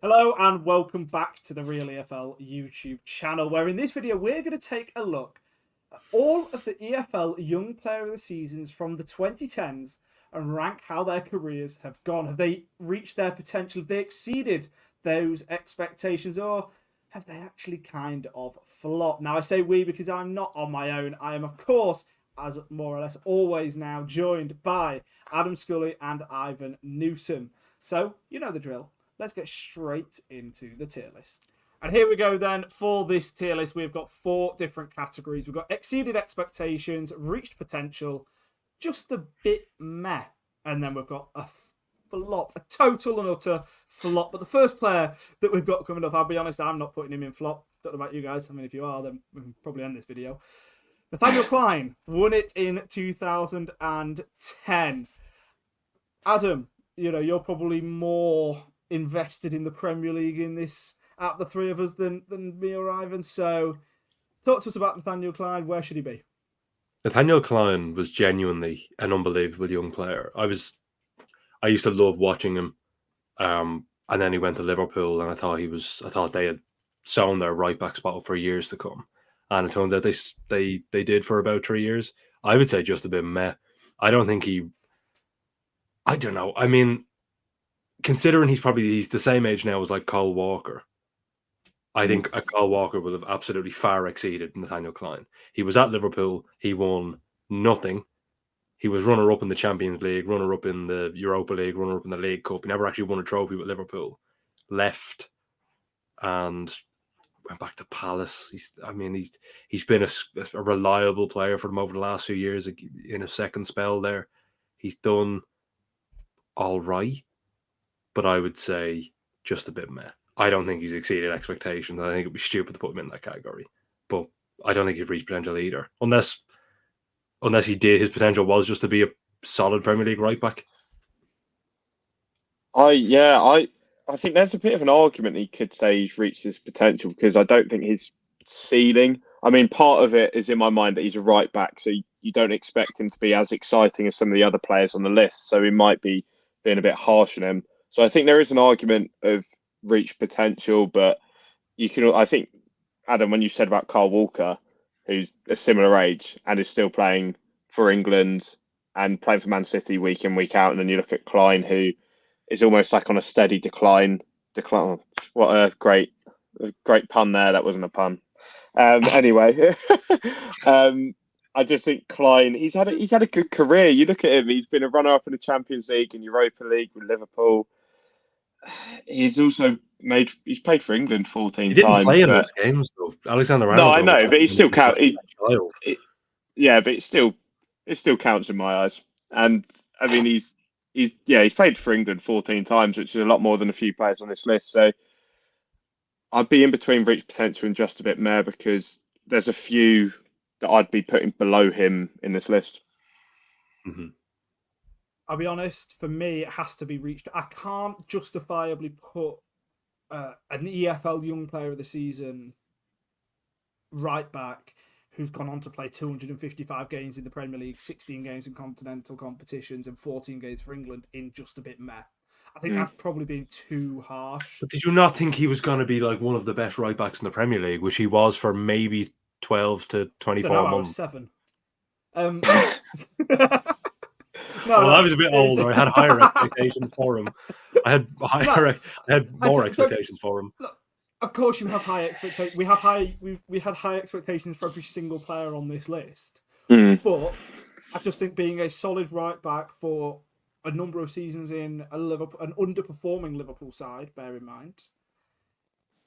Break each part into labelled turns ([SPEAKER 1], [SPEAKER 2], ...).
[SPEAKER 1] Hello and welcome back to the Real EFL YouTube channel, where in this video we're going to take a look at all of the EFL Young Player of the Seasons from the 2010s and rank how their careers have gone. Have they reached their potential? Have they exceeded those expectations, or have they actually kind of flopped? Now I say we because I'm not on my own. I am, of course, as more or less always now, joined by Adam Scully and Ivan Newsom. So, you know the drill. Let's get straight into the tier list. And here we go then. For this tier list, we've got 4 different categories. We've got exceeded expectations, reached potential, just a bit meh. And then we've got a flop, a total and utter flop. But the first player that we've got coming up, I'll be honest, I'm not putting him in flop. Don't know about you guys. I mean, if you are, then we can probably end this video. Nathaniel Clyne won it in 2010. Adam, you're probably more invested in the Premier League in this out of the three of us than me or Ivan. So talk to us about Nathaniel Clyne. Where should he be?
[SPEAKER 2] Nathaniel Clyne was genuinely an unbelievable young player. I used to love watching him. And then he went to Liverpool, and I thought they had sewn their right back spot up for years to come. And it turns out they did for about 3 years. I would say just a bit meh. I don't know. I mean, considering he's the same age now as like Cole Walker, I think Cole Walker would have absolutely far exceeded Nathaniel Clyne. He was at Liverpool. He won nothing. He was runner-up in the Champions League, runner-up in the Europa League, runner-up in the League Cup. He never actually won a trophy with Liverpool. Left and went back to Palace. He's been a reliable player for them over the last few years in a second spell there. He's done all right, but I would say just a bit meh. I don't think he's exceeded expectations. I think it'd be stupid to put him in that category. But I don't think he's reached potential either. Unless he did, his potential was just to be a solid Premier League right back.
[SPEAKER 3] I think there's a bit of an argument he could say he's reached his potential, because I don't think his ceiling. I mean, part of it is in my mind that he's a right back, so you don't expect him to be as exciting as some of the other players on the list. So he might be being a bit harsh on him. So I think there is an argument of reach potential, but I think, Adam, when you said about Carl Walker, who's a similar age and is still playing for England and playing for Man City week in, week out, and then you look at Clyne, who is almost like on a steady decline. What a great pun there. That wasn't a pun. Anyway, I just think Clyne, he's had a good career. You look at him; he's been a runner-up in the Champions League and Europa League with Liverpool. He's played for England 14
[SPEAKER 2] He didn't
[SPEAKER 3] times.
[SPEAKER 2] play in those games though. Alexander
[SPEAKER 3] No, I
[SPEAKER 2] Arnold.
[SPEAKER 3] know, but he still counts. Yeah, but it still counts in my eyes. And I mean, he's played for England 14 times, which is a lot more than a few players on this list. So I'd be in between reach potential and just a bit more, because there's a few that I'd be putting below him in this list.
[SPEAKER 2] Mm-hmm.
[SPEAKER 1] I'll be honest, for me, it has to be reached. I can't justifiably put an EFL Young Player of the Season right back who's gone on to play 255 games in the Premier League, 16 games in continental competitions, and 14 games for England in just a bit meh. I think that's probably being too harsh.
[SPEAKER 2] But did you not think he was going to be like one of the best right backs in the Premier League, which he was for maybe 12 to 24 months?
[SPEAKER 1] I was 7.
[SPEAKER 2] I was a bit older. I had higher expectations for him. I had more expectations for him.
[SPEAKER 1] Look, of course, you have high expectations. We had high expectations for every single player on this list. But I just think being a solid right back for a number of seasons in an underperforming Liverpool side, bear in mind,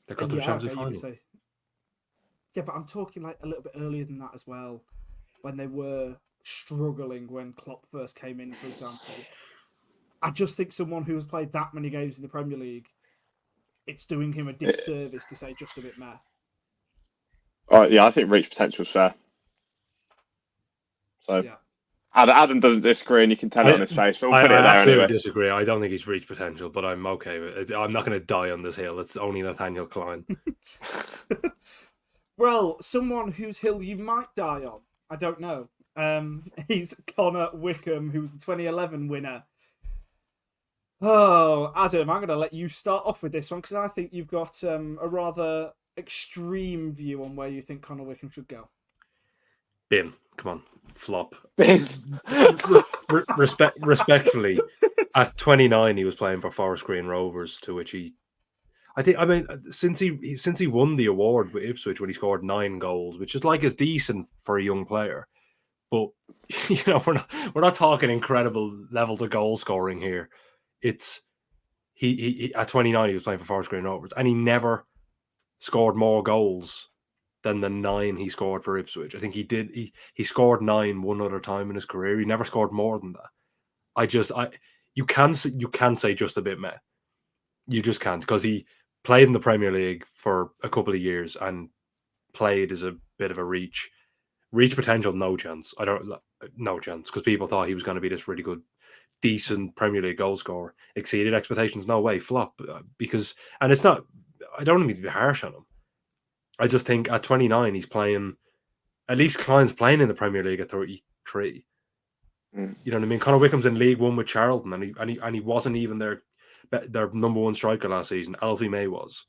[SPEAKER 2] they got to the Champions League final.
[SPEAKER 1] Yeah, but I'm talking like a little bit earlier than that as well, when they were struggling when Klopp first came in, for example. I just think someone who has played that many games in the Premier League, it's doing him a disservice to say just a bit meh.
[SPEAKER 3] Yeah, I think reach potential is fair. So yeah. Adam doesn't disagree, and you can tell it on his face. But we'll put it there anyway.
[SPEAKER 2] Disagree. I don't think he's reached potential, but I'm okay with it. I'm not going to die on this hill. It's only Nathaniel Clyne.
[SPEAKER 1] Well, someone whose hill you might die on, I don't know. He's Connor Wickham, who's the 2011 winner. Oh, Adam, I'm going to let you start off with this one because I think you've got a rather extreme view on where you think Connor Wickham should go.
[SPEAKER 2] Bin, come on, flop.
[SPEAKER 3] Bin.
[SPEAKER 2] Respectfully, at 29, he was playing for Forest Green Rovers, to which since he won the award with Ipswich when he scored 9 goals, which is like as decent for a young player, but we're not talking incredible levels of goal scoring here. It's he at 29 he was playing for Forest Green Rovers, and he never scored more goals than the 9 he scored for Ipswich. I think he scored 9 one other time in his career. He never scored more than that. You can say just a bit meh. You just can't, because he played in the Premier League for a couple of years and played as a bit of a reach potential. No chance. No chance, because people thought he was going to be this really good, decent Premier League goal scorer. Exceeded expectations. No way. Flop. And it's not. I don't mean to be harsh on him. I just think at 29 he's playing. At least Clyne's playing in the Premier League at 33. You know what I mean? Connor Wickham's in League One with Charlton, and he wasn't even their number one striker last season. Alfie May was.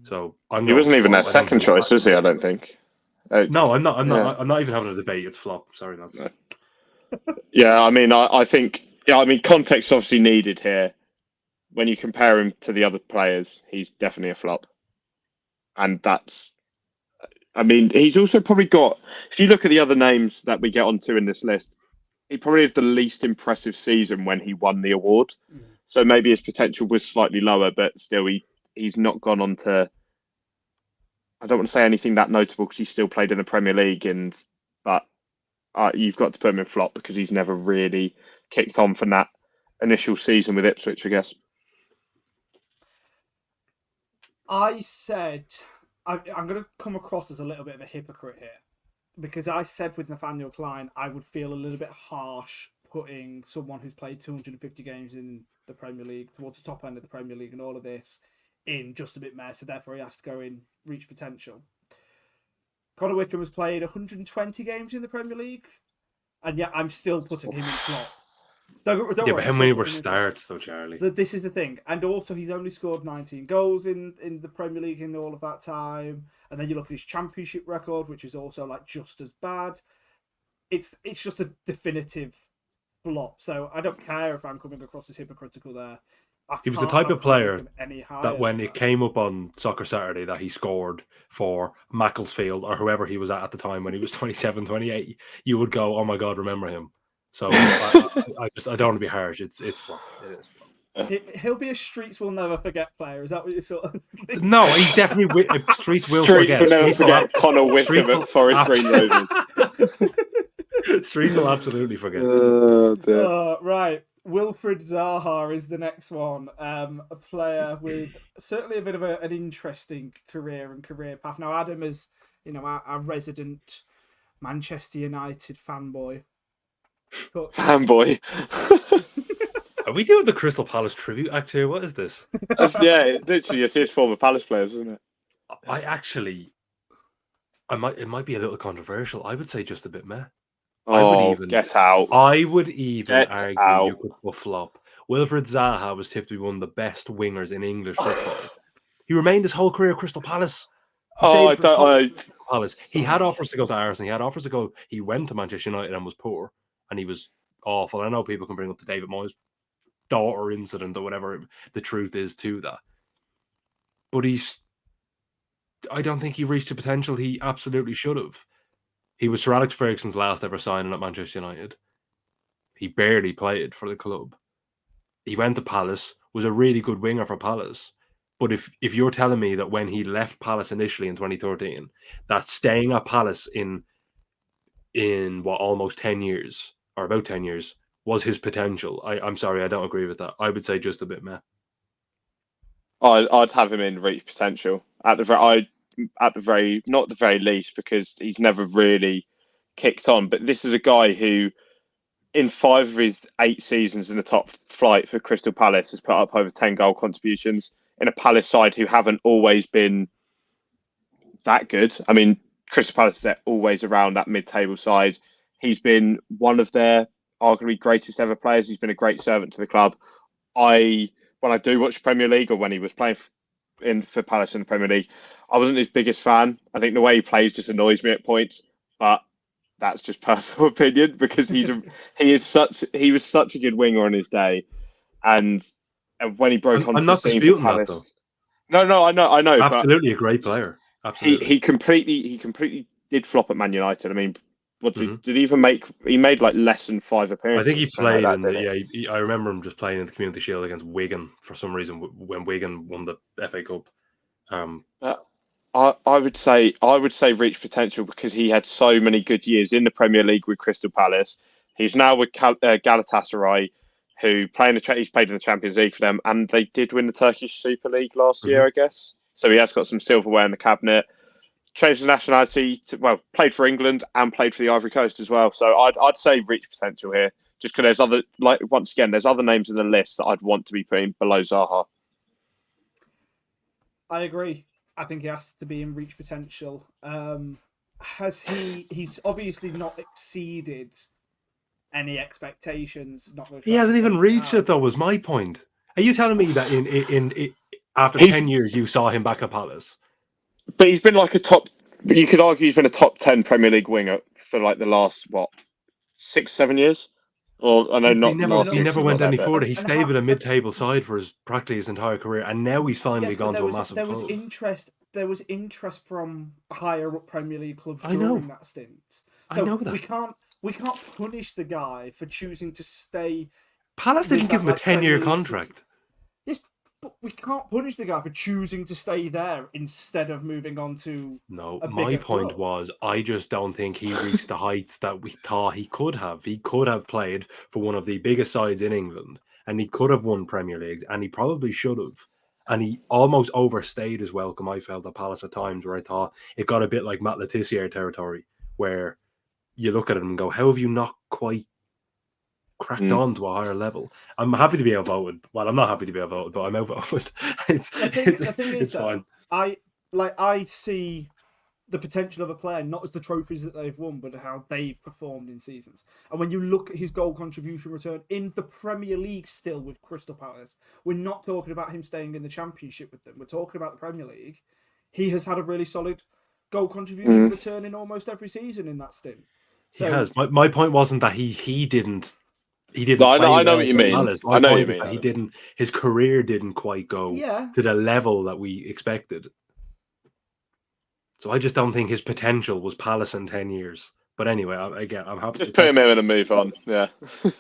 [SPEAKER 2] So
[SPEAKER 3] he wasn't even their second choice, was he? I don't think.
[SPEAKER 2] No, I'm not. I'm not even having a debate. It's flop. Sorry, lads.
[SPEAKER 3] No. Yeah, I mean, I think. Yeah, I mean, context obviously needed here. When you compare him to the other players, he's definitely a flop. And that's. I mean, he's also probably got. If you look at the other names that we get onto in this list, he probably had the least impressive season when he won the award. So maybe his potential was slightly lower, but still, he's not gone on to. I don't want to say anything that notable because he still played in the Premier League, but you've got to put him in flop because he's never really kicked on from that initial season with Ipswich, I guess.
[SPEAKER 1] I said I'm going to come across as a little bit of a hypocrite here, because I said with Nathaniel Clyne I would feel a little bit harsh putting someone who's played 250 games in the Premier League towards the top end of the Premier League and all of this in just a bit more, so therefore he has to go in reach potential. Connor Wickham has played 120 games in the Premier League, and yet I'm still putting him in flop. Don't worry,
[SPEAKER 2] but how many were starts though, Charlie?
[SPEAKER 1] This is the thing, and also he's only scored 19 goals in the Premier League in all of that time. And then you look at his Championship record, which is also like just as bad. It's just a definitive flop. So I don't care if I'm coming across as hypocritical there.
[SPEAKER 2] He was the type of player that when it came up on Soccer Saturday that he scored for Macclesfield or whoever he was at the time when he was 27, 28, you would go, "Oh my God, remember him." So I don't want to be harsh. It's flop. It is flop.
[SPEAKER 1] He'll be a Streets will never forget player. Is that what you sort of think?
[SPEAKER 2] No, he's definitely Streets will
[SPEAKER 3] forget.
[SPEAKER 2] Streets will
[SPEAKER 3] never forget Connor Wickham at Forest Green Rovers.
[SPEAKER 2] Streets will absolutely forget.
[SPEAKER 1] Right. Wilfried Zaha is the next one. A player with certainly a bit of an interesting career and career path. Now, Adam is, our resident Manchester United fanboy.
[SPEAKER 3] Fanboy.
[SPEAKER 2] Are we doing the Crystal Palace tribute act here? What is this?
[SPEAKER 3] Literally, it's his former Palace players, isn't it?
[SPEAKER 2] It might be a little controversial. I would say just a bit meh.
[SPEAKER 3] Get out.
[SPEAKER 2] I would even argue you could put flop. Wilfried Zaha was tipped to be one of the best wingers in English football. He remained his whole career at Crystal Palace. Palace. He had offers to go to Arsenal. He had offers to go. He went to Manchester United and was poor, and he was awful. I know people can bring up the David Moyes' daughter incident or whatever the truth is to that, but I don't think he reached the potential he absolutely should have. He was Sir Alex Ferguson's last ever signing at Manchester United. He barely played for the club. He went to Palace, was a really good winger for Palace. But if you're telling me that when he left Palace initially in 2013, that staying at Palace in almost 10 years, or about 10 years, was his potential, I'm sorry, I don't agree with that. I would say just a bit meh.
[SPEAKER 3] I'd have him in reach potential not the very least, because he's never really kicked on. But this is a guy who, in 5 of his 8 seasons in the top flight for Crystal Palace, has put up over 10 goal contributions in a Palace side who haven't always been that good. I mean, Crystal Palace are always around that mid-table side. He's been one of their arguably greatest ever players. He's been a great servant to the club. when I do watch Premier League or when he was playing for Palace in the Premier League, I wasn't his biggest fan. I think the way he plays just annoys me at points, but that's just personal opinion because he was such a good winger on his day, and when he broke onto
[SPEAKER 2] I'm
[SPEAKER 3] the
[SPEAKER 2] not
[SPEAKER 3] scene for
[SPEAKER 2] disputing that though.
[SPEAKER 3] Palace, no, I know, but
[SPEAKER 2] Absolutely a great player. Absolutely.
[SPEAKER 3] he completely did flop at Man United. I mean, what
[SPEAKER 2] Mhm.
[SPEAKER 3] did he even make? He made like less than 5 appearances.
[SPEAKER 2] I think he
[SPEAKER 3] or something
[SPEAKER 2] played
[SPEAKER 3] like
[SPEAKER 2] in
[SPEAKER 3] that,
[SPEAKER 2] the
[SPEAKER 3] didn't he?
[SPEAKER 2] I remember him just playing in the Community Shield against Wigan for some reason when Wigan won the FA Cup.
[SPEAKER 3] Uh, I would say reach potential because he had so many good years in the Premier League with Crystal Palace. He's now with Galatasaray, he's played in the Champions League for them, and they did win the Turkish Super League last year, I guess. So he has got some silverware in the cabinet. Changed the nationality played for England and played for the Ivory Coast as well. So I'd say reach potential here, just because there's other names in the list that I'd want to be putting below Zaha.
[SPEAKER 1] I agree. I think he has to be in reach potential. He's obviously not exceeded any expectations.
[SPEAKER 2] He hasn't even reached it though, was my point. Are you telling me that in after 10 years you saw him back at Palace?
[SPEAKER 3] But he's been like you could argue he's been a top 10 Premier League winger for like the last 6-7 years. Or I know
[SPEAKER 2] he never went any further. He stayed with a mid-table side for practically his entire career, and now he's finally gone to a massive club.
[SPEAKER 1] There was interest from higher up Premier League clubs
[SPEAKER 2] I know.
[SPEAKER 1] during that stint. So
[SPEAKER 2] I know that.
[SPEAKER 1] we can't punish the guy for choosing to stay.
[SPEAKER 2] Palace didn't give him a 10-year contract.
[SPEAKER 1] Yes, but we can't punish the guy for choosing to stay there instead of moving on to.
[SPEAKER 2] No, my point was, I just don't think he reached the heights that we thought he could have. He could have played for one of the biggest sides in England, and he could have won Premier League, and he probably should have. And he almost overstayed his welcome, I felt, at Palace at times, where I thought it got a bit like Matt Letizia territory, where you look at him and go, how have you not quite cracked on to a higher level? I'm happy to be outvoted. Well, I'm not happy to be outvoted, but I'm outvoted. It's fine.
[SPEAKER 1] I see the potential of a player not as the trophies that they've won, but how they've performed in seasons. And when you look at his goal contribution return in the Premier League still with Crystal Palace, we're not talking about him staying in the Championship with them. We're talking about the Premier League. He has had a really solid goal contribution return in almost every season in that stint. So,
[SPEAKER 2] he has. My point wasn't that he didn't.
[SPEAKER 3] No, I know what you mean.
[SPEAKER 2] My point is that his career didn't quite go to the level that we expected. So I just don't think his potential was Palace in 10 years. But anyway, I'm happy.
[SPEAKER 3] Just put him in and move on. Yeah.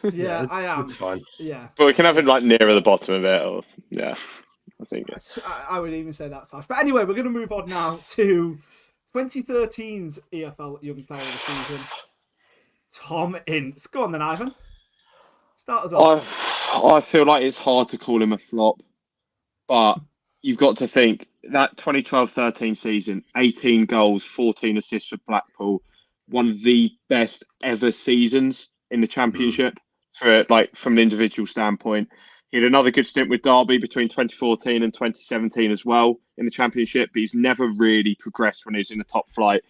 [SPEAKER 1] Yeah, I am.
[SPEAKER 2] It's fine.
[SPEAKER 1] Yeah.
[SPEAKER 3] But we can have him like nearer the bottom of it. Or, yeah, I think.
[SPEAKER 1] I would even say that's harsh. But anyway, we're going to move on now to 2013's EFL Young Player of the Season, Tom Ince. Go on then, Ivan. Start us off.
[SPEAKER 3] I feel like it's hard to call him a flop, but you've got to think that 2012-13 season, 18 goals, 14 assists for Blackpool, one of the best ever seasons in the Championship from an individual standpoint. He had another good stint with Derby between 2014 and 2017 as well in the Championship, but he's never really progressed when he's in the top flight.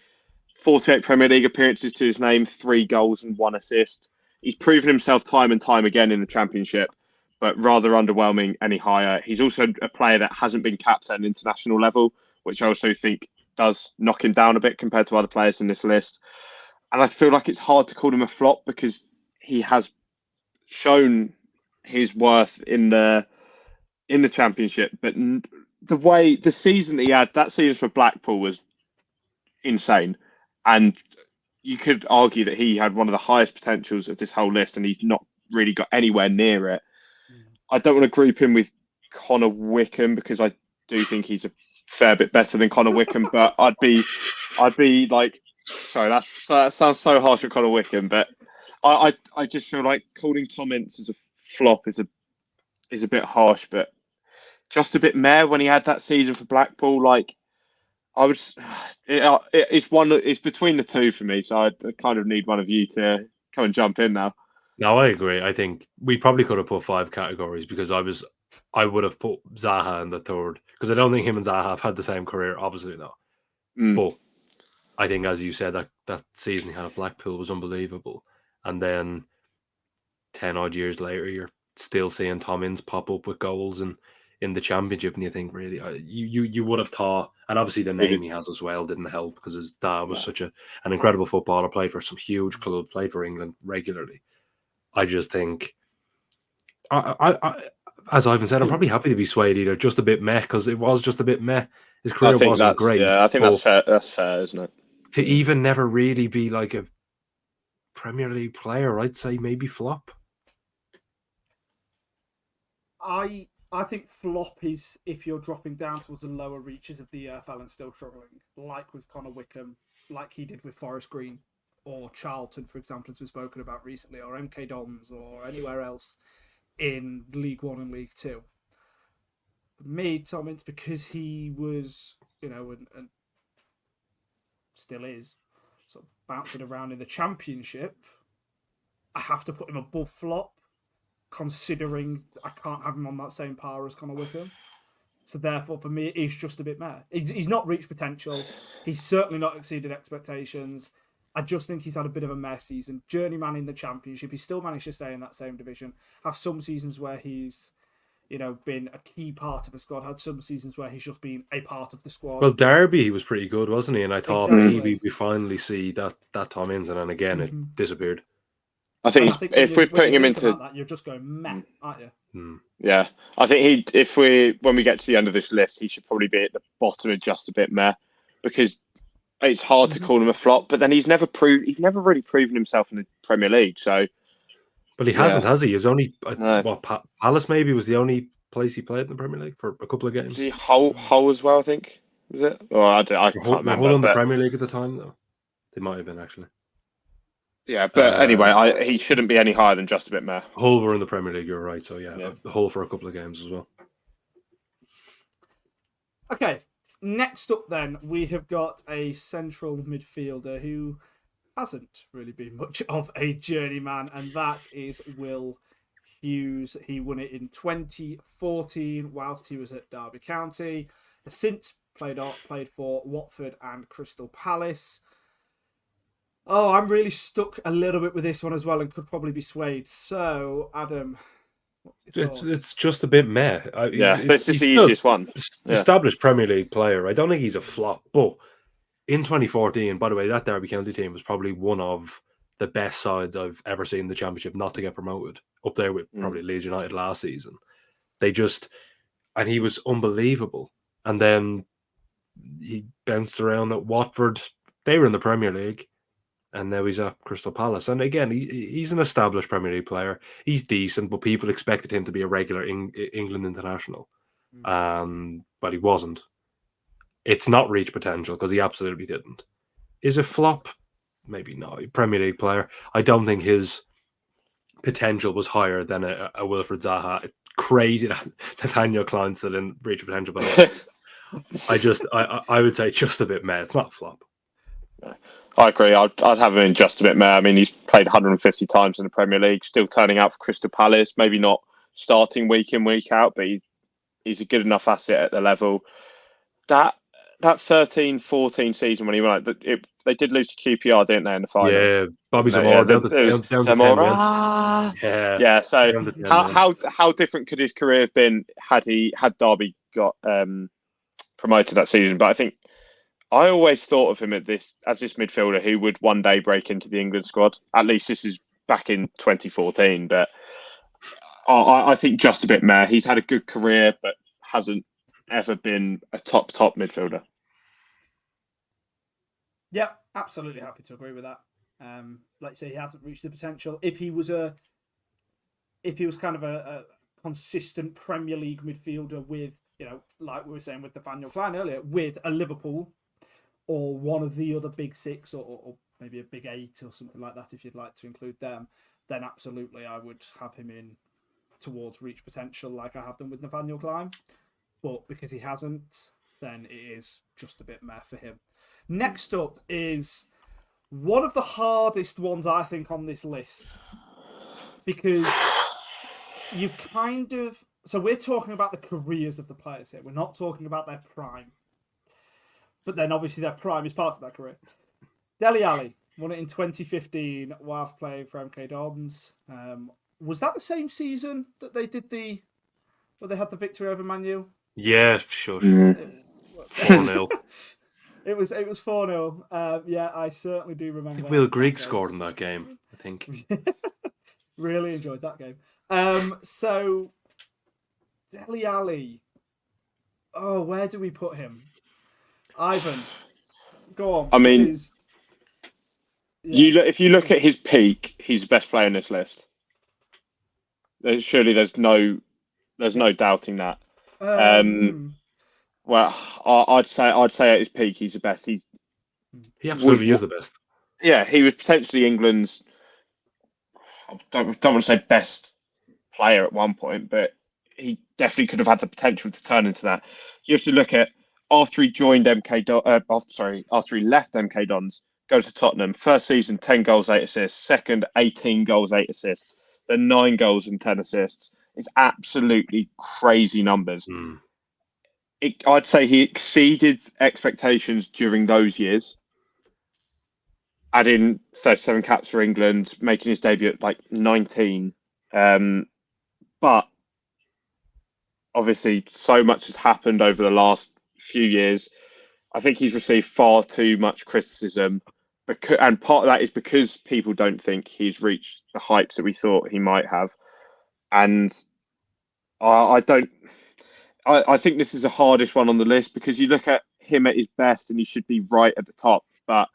[SPEAKER 3] 48 Premier League appearances to his name, 3 goals and 1 assist. He's proven himself time and time again in the Championship, but rather underwhelming any higher. He's also a player that hasn't been capped at an international level, which I also think does knock him down a bit compared to other players in this list. And I feel like it's hard to call him a flop because he has shown his worth in the Championship. But the season that he had, that season for Blackpool was insane. And you could argue that he had one of the highest potentials of this whole list, and he's not really got anywhere near it. I don't want to group him with Connor Wickham because I do think he's a fair bit better than Connor Wickham, but I'd be like, sorry, that sounds so harsh with Connor Wickham, but I just feel like calling Tom Ince as a flop is a bit harsh, but just a bit meh when he had that season for Blackpool. Like, it's between the two for me, so I kind of need one of you to come and jump in now.
[SPEAKER 2] No, I agree. I think we probably could have put 5 categories because I would have put Zaha in the third because I don't think him and Zaha have had the same career. Obviously not. But I think, as you said, that season he had at Blackpool was unbelievable. And then 10 odd years later, you're still seeing Tom Ince pop up with goals in the Championship, and you think, really, you would have thought, and obviously the name he has as well didn't help, because his dad was such an incredible footballer, played for some huge club, played for England regularly. I just think, as Ivan said, I'm probably happy to be swayed either just a bit meh, because it was just a bit meh. His career wasn't great.
[SPEAKER 3] Yeah, I think that's fair. That's fair, isn't it?
[SPEAKER 2] To even never really be like a Premier League player, I'd say maybe flop.
[SPEAKER 1] I think flop is if you're dropping down towards the lower reaches of the EFL and still struggling, like with Connor Wickham, like he did with Forest Green, or Charlton, for example, as we've spoken about recently, or MK Dons, or anywhere else in League One and League Two. For me, Tom Ince, because he was, and still is, sort of bouncing around in the Championship, I have to put him above flop, considering I can't have him on that same par as Connor Wickham. So therefore, for me, he's just a bit meh. He's not reached potential. He's certainly not exceeded expectations. I just think he's had a bit of a mess season. Journeyman in the Championship. He's still managed to stay in that same division. Have some seasons where he's, been a key part of the squad. Had some seasons where he's just been a part of the squad.
[SPEAKER 2] Well, Derby, he was pretty good, wasn't he? And I thought maybe we finally see that Tom Ince, and then again it disappeared.
[SPEAKER 3] I think if we're putting him into
[SPEAKER 1] that, you're just going meh, aren't you?
[SPEAKER 3] Yeah, I think when we get to the end of this list, he should probably be at the bottom of just a bit meh, because it's hard to call him a flop. But then he's never really proven himself in the Premier League. So,
[SPEAKER 2] but he hasn't, has he? He was only Palace maybe was the only place he played in the Premier League for a couple of games.
[SPEAKER 3] Was he Hull as well? I think, was it? Oh, I can't remember.
[SPEAKER 2] Hull in the Premier League at the time, though. They might have been, actually.
[SPEAKER 3] Yeah, but anyway, he shouldn't be any higher than just a bit meh.
[SPEAKER 2] Hull were in the Premier League, you're right. So yeah, Hull for a couple of games as well.
[SPEAKER 1] Okay, next up then, we have got a central midfielder who hasn't really been much of a journeyman, and that is Will Hughes. He won it in 2014 whilst he was at Derby County. Has since played for Watford and Crystal Palace. Oh, I'm really stuck a little bit with this one as well, and could probably be swayed. So, Adam,
[SPEAKER 2] it's just a bit meh.
[SPEAKER 3] This is the easiest one.
[SPEAKER 2] Established Premier League player. I don't think he's a flop, but in 2014, by the way, that Derby County team was probably one of the best sides I've ever seen in the Championship not to get promoted, up there with probably Leeds United last season. And he was unbelievable. And then he bounced around at Watford. They were in the Premier League. And now he's at Crystal Palace. And again, he's an established Premier League player. He's decent, but people expected him to be a regular England international. But he wasn't. It's not reached potential, because he absolutely didn't. Is it flop? Maybe not. Premier League player. I don't think his potential was higher than a Wilfried Zaha. It's crazy that Nathaniel Clyne still didn't reach potential. But I would say just a bit meh. It's not a flop.
[SPEAKER 3] I agree. I'd have him in just a bit meh. I mean, he's played 150 times in the Premier League, still turning out for Crystal Palace. Maybe not starting week in, week out, but he's a good enough asset at the level. That 13-14 season when he went, they did lose to QPR, didn't they, in the final?
[SPEAKER 2] Yeah, Bobby Zamora down to 10 men.
[SPEAKER 3] Yeah. So how different could his career have been had Derby got promoted that season? But I think I always thought of him as this midfielder who would one day break into the England squad. At least this is back in 2014. But I think just a bit meh. He's had a good career, but hasn't ever been a top midfielder.
[SPEAKER 1] Yeah, absolutely happy to agree with that. Like you say, he hasn't reached the potential. If he was kind of a consistent Premier League midfielder with, like we were saying with Nathaniel Clyne earlier, with a Liverpool or one of the other big six, or maybe a big eight or something like that, if you'd like to include them, then absolutely I would have him in towards reach potential like I have done with Nathaniel Clyne. But because he hasn't, then it is just a bit meh for him. Next up is one of the hardest ones, I think, on this list. Because you kind of... So we're talking about the careers of the players here. We're not talking about their prime. But then obviously their prime is part of their career. Dele Alli won it in 2015 whilst playing for MK Dons. Was that the same season that they did where they had the victory over Man U?
[SPEAKER 2] Yeah, sure.
[SPEAKER 3] Mm.
[SPEAKER 2] 4-0.
[SPEAKER 1] It was 4-0. Yeah, I certainly do
[SPEAKER 2] I
[SPEAKER 1] remember.
[SPEAKER 2] think Will
[SPEAKER 1] that
[SPEAKER 2] Grigg
[SPEAKER 1] game.
[SPEAKER 2] scored in that game, I think.
[SPEAKER 1] Really enjoyed that game. So Dele Alli. Oh, where do we put him? Ivan, go on.
[SPEAKER 3] I mean,
[SPEAKER 1] because, yeah.
[SPEAKER 3] if you look at his peak, he's the best player in this list. Surely there's no doubting that. Well, I'd say at his peak, he's the best.
[SPEAKER 2] He absolutely is the best.
[SPEAKER 3] Yeah, he was potentially England's. I don't want to say best player at one point, but he definitely could have had the potential to turn into that. You have to look at after he joined after he left MK Dons, goes to Tottenham. First season, 10 goals, 8 assists. Second, 18 goals, 8 assists. Then 9 goals and 10 assists. It's absolutely crazy numbers.
[SPEAKER 2] Mm.
[SPEAKER 3] I'd say he exceeded expectations during those years, adding 37 caps for England, making his debut at like 19. But obviously, so much has happened over the last few years. I think he's received far too much criticism, and part of that is because people don't think he's reached the heights that we thought he might have. And I think this is the hardest one on the list because you look at him at his best and he should be right at the top. But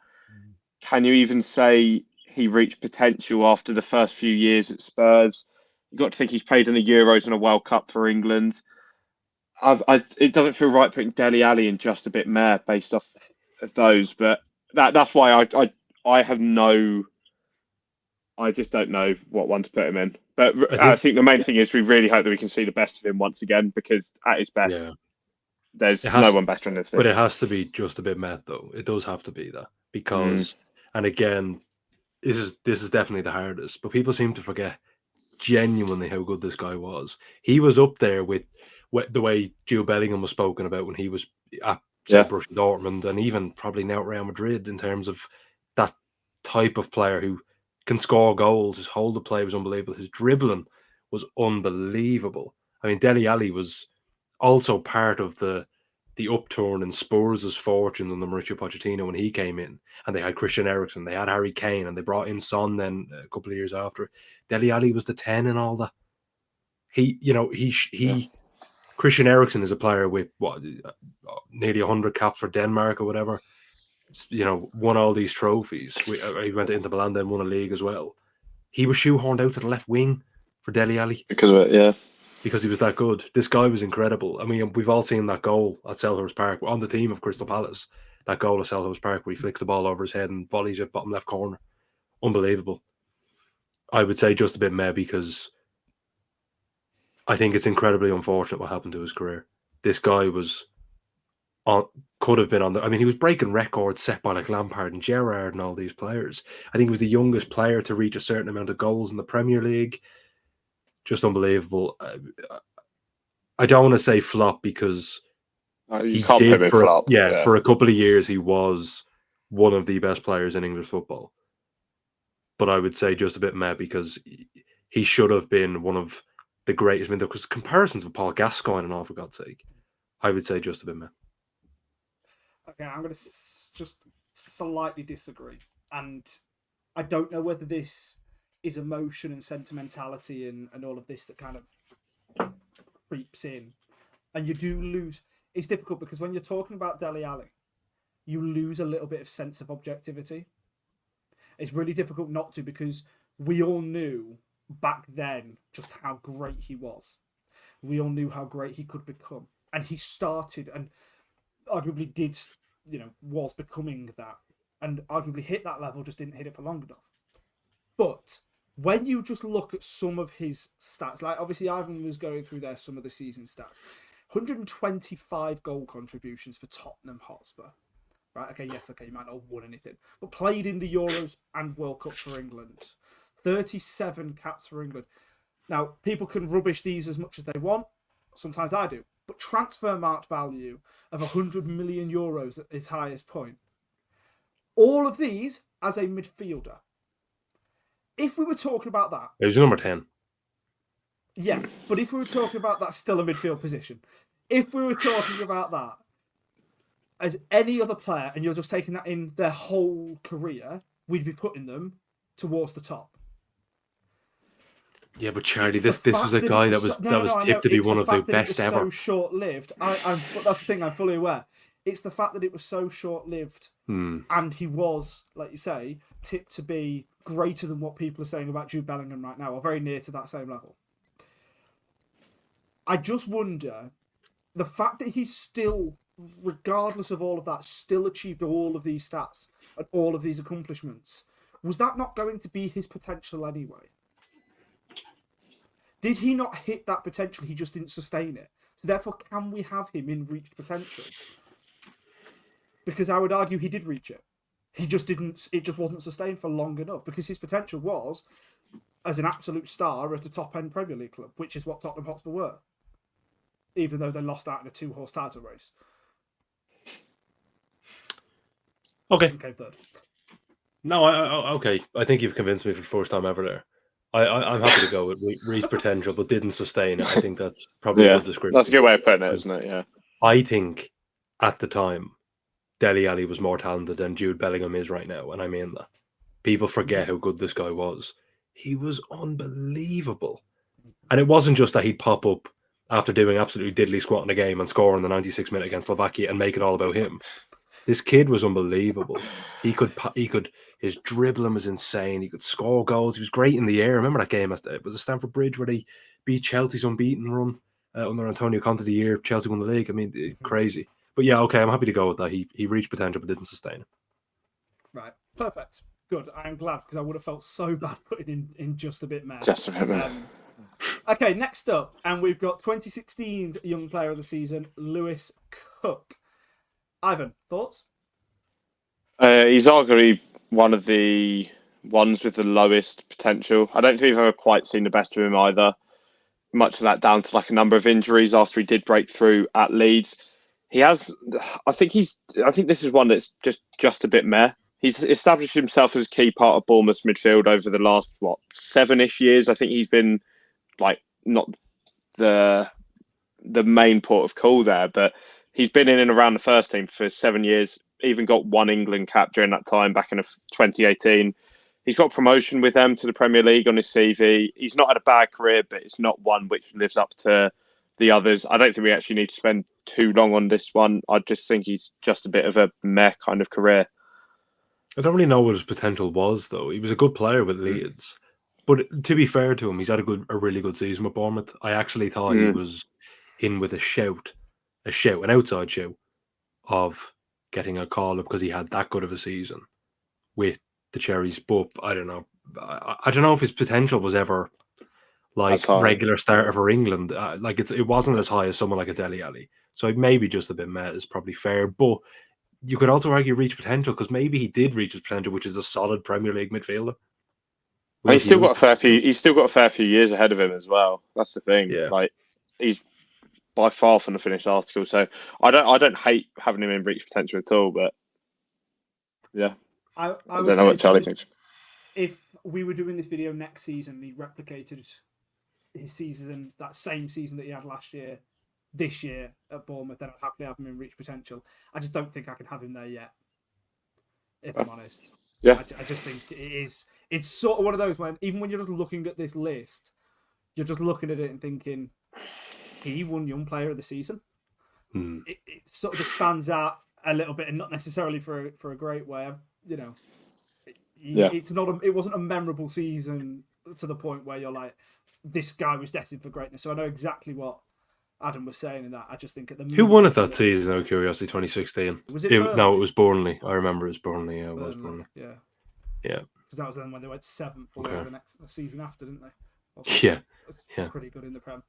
[SPEAKER 3] can you even say he reached potential after the first few years at Spurs? You've got to think he's played in the Euros and a World Cup for England. It doesn't feel right putting Dele Alli in just a bit meh based off of those, but that's why I just don't know what one to put him in. But I think the main thing is we really hope that we can see the best of him once again because at his best, there's no one better on this list.
[SPEAKER 2] But it has to be just a bit meh, though. It does have to be that because, and again, this is definitely the hardest. But people seem to forget genuinely how good this guy was. He was up there with the way Jude Bellingham was spoken about when he was at Borussia Dortmund, and even probably now at Real Madrid in terms of that type of player who can score goals. His hold of play was unbelievable. His dribbling was unbelievable. I mean, Dele Alli was also part of the upturn in Spurs' fortunes under Mauricio Pochettino when he came in, and they had Christian Eriksen, they had Harry Kane, and they brought in Son then a couple of years after. Dele Alli was the 10 and all that. Christian Eriksen is a player with nearly 100 caps for Denmark or whatever. Won all these trophies. He went into Milan, then won a league as well. He was shoehorned out to the left wing for Dele Alli
[SPEAKER 3] because of it,
[SPEAKER 2] because he was that good. This guy was incredible. I mean, we've all seen that goal at Selhurst Park on the team of Crystal Palace. That goal at Selhurst Park where he flicks the ball over his head and volleys it bottom left corner. Unbelievable. I would say just a bit meh because I think it's incredibly unfortunate what happened to his career. This guy could have been on the. I mean, he was breaking records set by like Lampard and Gerrard and all these players. I think he was the youngest player to reach a certain amount of goals in the Premier League. Just unbelievable. I don't want to say flop because
[SPEAKER 3] you can't put him in flop.
[SPEAKER 2] For a couple of years he was one of the best players in English football. But I would say just a bit meh because he should have been one of the greatest. I mean, there was comparisons with Paul Gascoigne and all, for God's sake. I would say just a bit meh.
[SPEAKER 1] Okay, I'm going to just slightly disagree. And I don't know whether this is emotion and sentimentality and all of this that kind of creeps in. And you do lose. It's difficult because when you're talking about Dele Alli, you lose a little bit of sense of objectivity. It's really difficult not to because we all knew back then just how great he was. We all knew how great he could become. And he started and arguably did, was becoming that. And arguably hit that level, just didn't hit it for long enough. But when you just look at some of his stats, like obviously Ivan was going through there some of the season stats. 125 goal contributions for Tottenham Hotspur. Right, okay, he might not have won anything. But played in the Euros and World Cup for England. 37 caps for England. Now, people can rubbish these as much as they want. Sometimes I do. But transfer market value of 100 million euros at its highest point. All of these as a midfielder. If we were talking about that...
[SPEAKER 2] He was number 10.
[SPEAKER 1] Yeah, but if we were talking about that, still a midfield position. If we were talking about that as any other player, and you're just taking that in their whole career, we'd be putting them towards the top.
[SPEAKER 2] Yeah, but Charlie,
[SPEAKER 1] It's the
[SPEAKER 2] this was a
[SPEAKER 1] fact that
[SPEAKER 2] guy
[SPEAKER 1] it
[SPEAKER 2] that
[SPEAKER 1] was
[SPEAKER 2] was
[SPEAKER 1] so, no, no, no, I know.
[SPEAKER 2] tipped to be
[SPEAKER 1] It's
[SPEAKER 2] one
[SPEAKER 1] the
[SPEAKER 2] of the
[SPEAKER 1] fact that it was
[SPEAKER 2] best ever.
[SPEAKER 1] so short-lived. But that's the thing. I'm fully aware. It's the fact that it was so short-lived, and he was, like you say, tipped to be greater than what people are saying about Jude Bellingham right now, or very near to that same level. I just wonder the fact that he's still, regardless of all of that, still achieved all of these stats and all of these accomplishments. Was that not going to be his potential anyway? Did he not hit that potential? He just didn't sustain it. So therefore, can we have him in reached potential? Because I would argue he did reach it. He just didn't. It just wasn't sustained for long enough because his potential was as an absolute star at a top-end Premier League club, which is what Tottenham Hotspur were, even though they lost out in a 2-horse title race.
[SPEAKER 2] Okay.
[SPEAKER 1] And came third.
[SPEAKER 2] No, okay. I think you've convinced me for the first time ever there. I'm happy to go with reach potential, but didn't sustain it. I think that's probably a good description.
[SPEAKER 3] That's a good way of putting it, isn't it? Yeah.
[SPEAKER 2] I think at the time, Dele Alli was more talented than Jude Bellingham is right now, and I mean that. People forget how good this guy was. He was unbelievable. And it wasn't just that he'd pop up after doing absolutely diddly squat in a game and score in the 96th minute against Slovakia and make it all about him. This kid was unbelievable. He could, his dribbling was insane. He could score goals. He was great in the air. Remember that game? It was at Stamford Bridge where they beat Chelsea's unbeaten run under Antonio Conte the year Chelsea won the league. I mean, crazy. But yeah, okay, I'm happy to go with that. He reached potential but didn't sustain it.
[SPEAKER 1] Right, perfect. Good. I'm glad because I would have felt so bad putting in just a bit mad.
[SPEAKER 3] Just a bit mad.
[SPEAKER 1] Okay, next up, and we've got 2016's Young Player of the Season, Lewis Cook. Ivan, thoughts?
[SPEAKER 3] He's arguably one of the ones with the lowest potential. I don't think we've ever quite seen the best of him either. Much of that down to like a number of injuries after he did break through at Leeds. He has, I think this is one that's just a bit meh. He's established himself as a key part of Bournemouth's midfield over the last, 7-ish years. I think he's been like not the main port of call there, but he's been in and around the first team for 7 years, even got one England cap during that time back in 2018. He's got promotion with them to the Premier League on his CV. He's not had a bad career, but it's not one which lives up to the others. I don't think we actually need to spend too long on this one. I just think he's just a bit of a meh kind of career.
[SPEAKER 2] I don't really know what his potential was, though. He was a good player with Leeds. But to be fair to him, he's had a really good season with Bournemouth. I actually thought he was in with an outside shout of getting a call up because he had that good of a season with the Cherries. But I don't know. I don't know if his potential was ever like regular starter for England. It wasn't as high as someone like a Dele Alli. So maybe just a bit meh is probably fair. But you could also argue reach potential because maybe he did reach his potential, which is a solid Premier League midfielder.
[SPEAKER 3] And he's still got a fair few years ahead of him as well. That's the thing.
[SPEAKER 2] Yeah.
[SPEAKER 3] Like he's by far from the finished article. So I don't hate having him in reach potential at all. But yeah, I don't know what Charlie thinks.
[SPEAKER 1] If we were doing this video next season, he replicated his season, that same season that he had last year, this year at Bournemouth, then I'd happily have him in reach potential. I just don't think I can have him there yet, if I'm honest.
[SPEAKER 3] Yeah.
[SPEAKER 1] I just think it's sort of one of those when, even when you're just looking at this list, you're just looking at it and thinking, he won Young Player of the Season. It sort of just stands out a little bit, and not necessarily for a great way. It wasn't a memorable season to the point where you're like, this guy was destined for greatness. So I know exactly what Adam was saying in that. I just think at the
[SPEAKER 2] who won it that season? Out of curiosity, 2016.
[SPEAKER 1] Was it Burnley?
[SPEAKER 2] No, it was Burnley. I remember it was Burnley. Yeah, it was Burnley.
[SPEAKER 1] Yeah.
[SPEAKER 2] Because
[SPEAKER 1] that was then when they went 7th or the season after, didn't they?
[SPEAKER 2] Yeah.
[SPEAKER 1] That's pretty good in the Prem.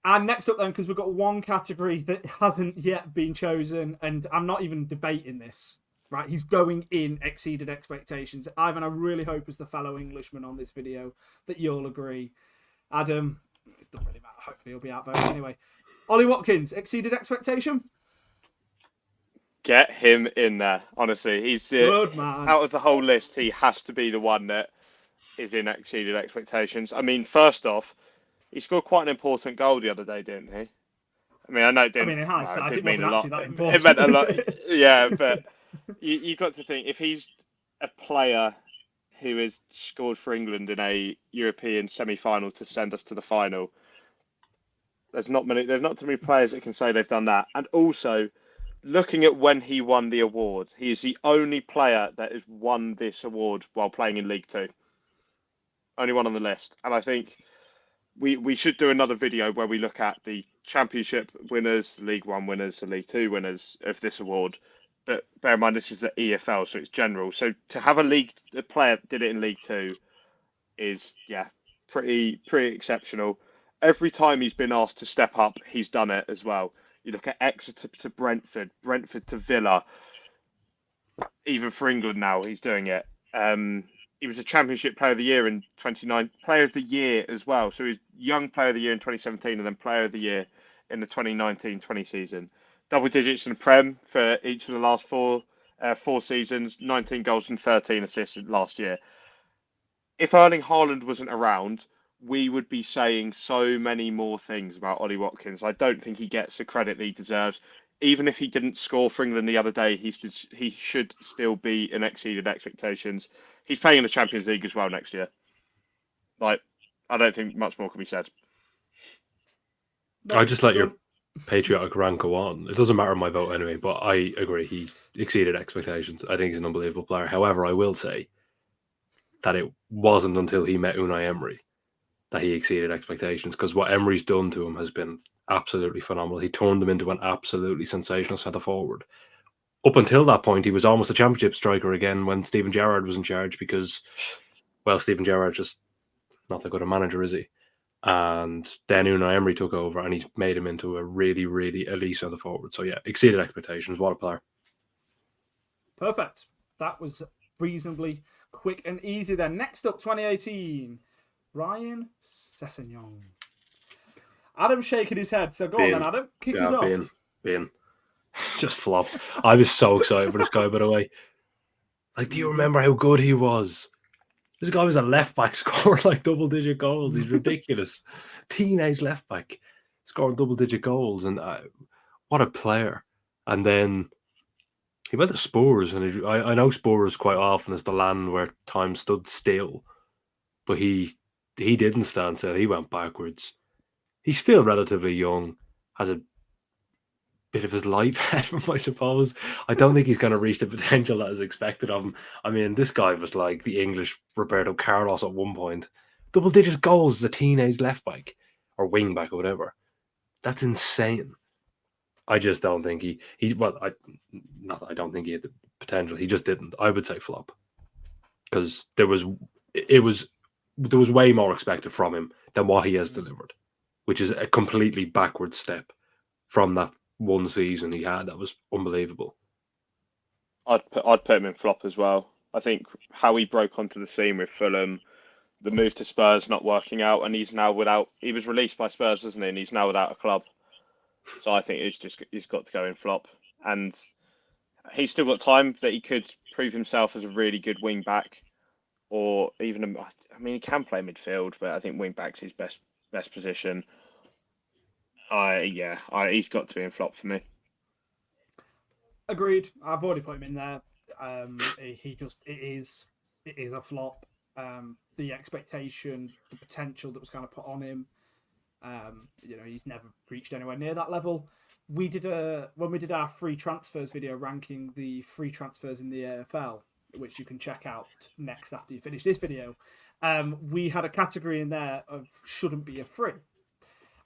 [SPEAKER 1] And next up then, because we've got one category that hasn't yet been chosen, and I'm not even debating this, right? He's going in exceeded expectations. Ivan, I really hope as the fellow Englishman on this video that you'll agree. Adam, it doesn't really matter. Hopefully he'll be outvoted anyway. Ollie Watkins, exceeded expectation?
[SPEAKER 3] Get him in there. Honestly, he's
[SPEAKER 1] good, man.
[SPEAKER 3] Out of the whole list, he has to be the one that is in exceeded expectations. I mean, first off, He scored quite an important goal the other day, didn't he? I mean, I know it
[SPEAKER 1] I
[SPEAKER 3] didn't.
[SPEAKER 1] mean, in
[SPEAKER 3] Well,
[SPEAKER 1] hindsight, it
[SPEAKER 3] did mean
[SPEAKER 1] wasn't
[SPEAKER 3] a lot.
[SPEAKER 1] actually that
[SPEAKER 3] It
[SPEAKER 1] important.
[SPEAKER 3] meant a lot. Yeah, but you got to think if he's a player who has scored for England in a European semi-final to send us to the final. There's not too many players that can say they've done that. And also, looking at when he won the award, he is the only player that has won this award while playing in League Two. Only one on the list. And I think we should do another video where we look at the Championship winners, League One winners, the League Two winners of this award. But bear in mind, this is the EFL, so it's general. So to have a player that did it in League Two is, yeah, pretty exceptional. Every time he's been asked to step up, he's done it as well. You look at Exeter to Brentford, Brentford to Villa, even for England now, he's doing it. He was a Championship Player of the Year in 29, Player of the Year as well. So he was Young Player of the Year in 2017 and then Player of the Year in the 2019-20 season. Double digits in the Prem for each of the last four seasons, 19 goals and 13 assists last year. If Erling Haaland wasn't around, we would be saying so many more things about Ollie Watkins. I don't think he gets the credit that he deserves. Even if he didn't score for England the other day, he should still be in exceeded expectations. He's playing in the Champions League as well next year. Like, I don't think much more can be said.
[SPEAKER 1] No,
[SPEAKER 2] I just let your
[SPEAKER 1] done.
[SPEAKER 2] patriotic rant go on. It doesn't matter my vote anyway, but I agree. He exceeded expectations. I think he's an unbelievable player. However, I will say that it wasn't until he met Unai Emery that he exceeded expectations, because what Emery's done to him has been absolutely phenomenal. He turned him into an absolutely sensational centre forward. Up until that point, he was almost a Championship striker again when Steven Gerrard was in charge, because, well, Steven Gerrard just not that good a manager, is he? And then Unai Emery took over and he's made him into a really, really elite centre forward. So yeah, exceeded expectations. What a player.
[SPEAKER 1] Perfect. That was reasonably quick and easy then. Next up, 2018. Ryan Sessegnon. Adam's shaking his head. So go on then, Adam. Kick us off.
[SPEAKER 2] Being just flop. I was so excited for this guy, by the way. Like, do you remember how good he was? This guy was a left back scoring like double-digit goals. He's ridiculous. Teenage left back scoring double-digit goals. And what a player. And then he went to Spurs. And I know Spurs quite often is the land where time stood still. But he didn't stand still. He went backwards. He's still relatively young, has a bit of his life ahead of him, I suppose. I don't think he's going to reach the potential that is expected of him. I mean, this guy was like the English Roberto Carlos at one point. Double-digit goals as a teenage left back or wing back or whatever. That's insane. I just don't think I don't think he had the potential. He just didn't. I would say flop, because there was way more expected from him than what he has delivered, which is a completely backward step from that one season he had. That was unbelievable.
[SPEAKER 3] I'd put him in flop as well. I think how he broke onto the scene with Fulham, the move to Spurs not working out, and he's now without. He was released by Spurs, wasn't he? And he's now without a club. So I think he's got to go in flop, and he's still got time that he could prove himself as a really good wing back, or even he can play midfield, but I think wing back's his best position. He's got to be in flop for me.
[SPEAKER 1] Agreed. I've already put him in there. It is a flop. The expectation, the potential that was kind of put on him. He's never reached anywhere near that level. When we did our free transfers video ranking the free transfers in the EFL, which you can check out next after you finish this video, we had a category in there of shouldn't be a free.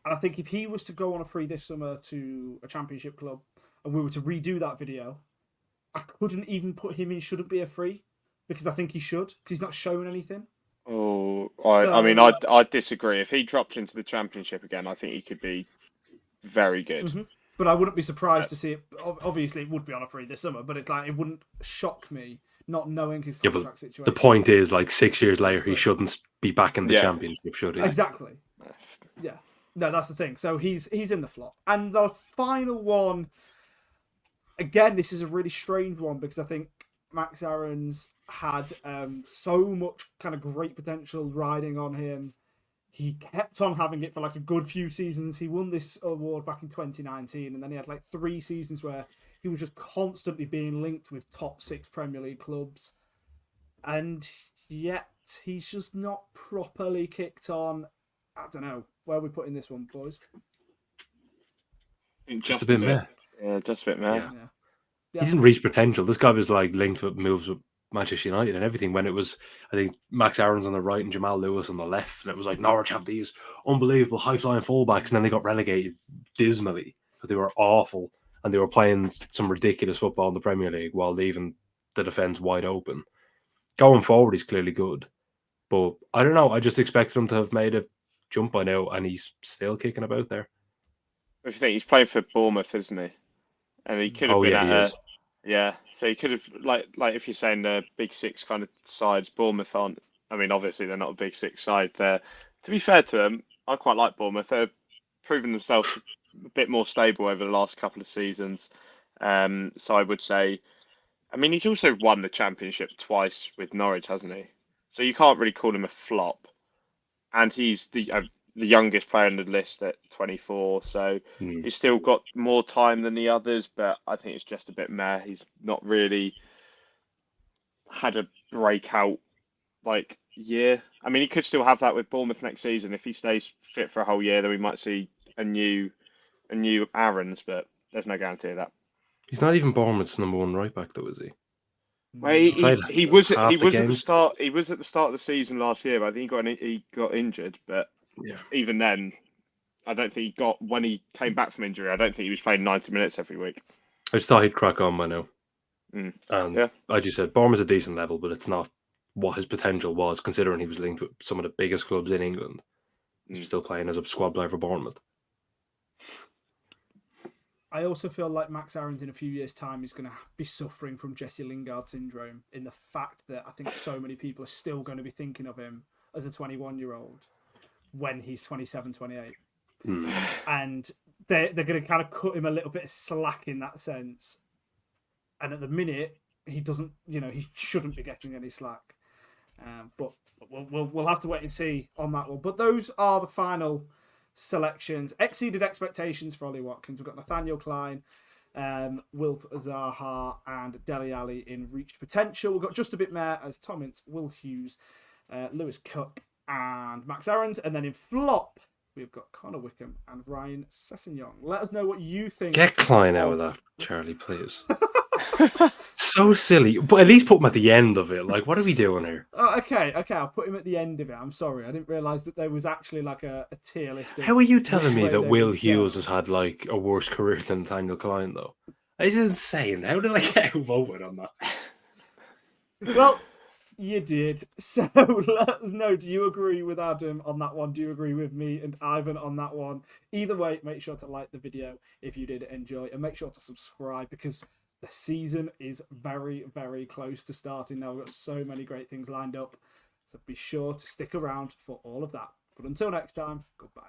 [SPEAKER 1] And I think if he was to go on a free this summer to a Championship club and we were to redo that video, I couldn't even put him in shouldn't be a free, because I think he should, because he's not shown anything.
[SPEAKER 3] Oh, I'd disagree. If he dropped into the Championship again, I think he could be very good.
[SPEAKER 1] Mm-hmm. But I wouldn't be surprised to see it. Obviously, it would be on a free this summer, but it's like it wouldn't shock me not knowing his contract situation.
[SPEAKER 2] The point is, like 6 years later, he shouldn't be back in the Championship, should he?
[SPEAKER 1] Exactly. Yeah. No, that's the thing. So he's in the flop. And the final one, again, this is a really strange one, because I think Max Aarons had so much kind of great potential riding on him. he kept on having it for like a good few seasons. He won this award back in 2019, and then he had like 3 seasons where he was just constantly being linked with top 6 Premier League clubs. And yet he's just not properly kicked on. I don't know. Where are we putting this one, boys?
[SPEAKER 2] Just a bit meh.
[SPEAKER 3] Yeah, just a bit meh.
[SPEAKER 2] Yeah.
[SPEAKER 1] Yeah.
[SPEAKER 2] He didn't reach potential. This guy was like linked with moves with Manchester United and everything when it was, I think, Max Aaron's on the right and Jamal Lewis on the left. And it was like, Norwich have these unbelievable high-flying fullbacks. And then they got relegated dismally because they were awful and they were playing some ridiculous football in the Premier League while leaving the defence wide open. Going forward, he's clearly good. But I don't know. I just expected him to have made a jump by now and he's still kicking about there.
[SPEAKER 3] If you think he's playing for Bournemouth, isn't he? And he could have been at so he could have like if you're saying the big 6 kind of sides, Bournemouth aren't. I mean, obviously they're not a big 6 side. There, to be fair to them, I quite like Bournemouth. They're proven themselves a bit more stable over the last couple of seasons. So I would say, I mean, he's also won the Championship twice with Norwich, hasn't he? So you can't really call him a flop. And he's the youngest player on the list at 24, so he's still got more time than the others, but I think it's just a bit meh. He's not really had a breakout like year. I mean, he could still have that with Bournemouth next season. If he stays fit for a whole year, then we might see a new Aaron's, but there's no guarantee of that.
[SPEAKER 2] He's not even Bournemouth's number 1 right back, though, is he?
[SPEAKER 3] Well, he was at the start. He was at the start of the season last year, but I think he got injured. But even then, I don't think he got when he came back from injury. I don't think he was playing 90 minutes every week.
[SPEAKER 2] I just thought he'd crack on by now. And as you said, Bournemouth's a decent level, but it's not what his potential was, considering he was linked with some of the biggest clubs in England. He's still playing as a squad player for Bournemouth.
[SPEAKER 1] I also feel like Max Aaron's in a few years' time is going to be suffering from Jesse Lingard syndrome in the fact that I think so many people are still going to be thinking of him as a 21-year-old when he's 27, 28. And they're going to kind of cut him a little bit of slack in that sense. And at the minute, he doesn't, he shouldn't be getting any slack. But we'll have to wait and see on that one. But those are the final selections. Exceeded expectations for Ollie Watkins. We've got Nathaniel Clyne, Wilfried Zaha, and Dele Alli in reached potential. We've got just a bit more as Tom Ince, Will Hughes, Lewis Cook, and Max Aaron's. And then in flop, we've got Connor Wickham and Ryan Sessegnon. Let us know what you think.
[SPEAKER 2] Get Clyne out of that, Charlie, please. So silly. But at least put him at the end of it. Like, what are we doing here?
[SPEAKER 1] Oh, okay. I'll put him at the end of it. I'm sorry. I didn't realise that there was actually like a tier list.
[SPEAKER 2] How are you telling me that Will Hughes has had like a worse career than Nathaniel Clyne, though? It's insane. How did I get voted on that?
[SPEAKER 1] Well, you did. So let us know. Do you agree with Adam on that one? Do you agree with me and Ivan on that one? Either way, make sure to like the video if you did enjoy, and make sure to subscribe because the season is very, very close to starting now. We've got so many great things lined up. So be sure to stick around for all of that. But until next time, goodbye.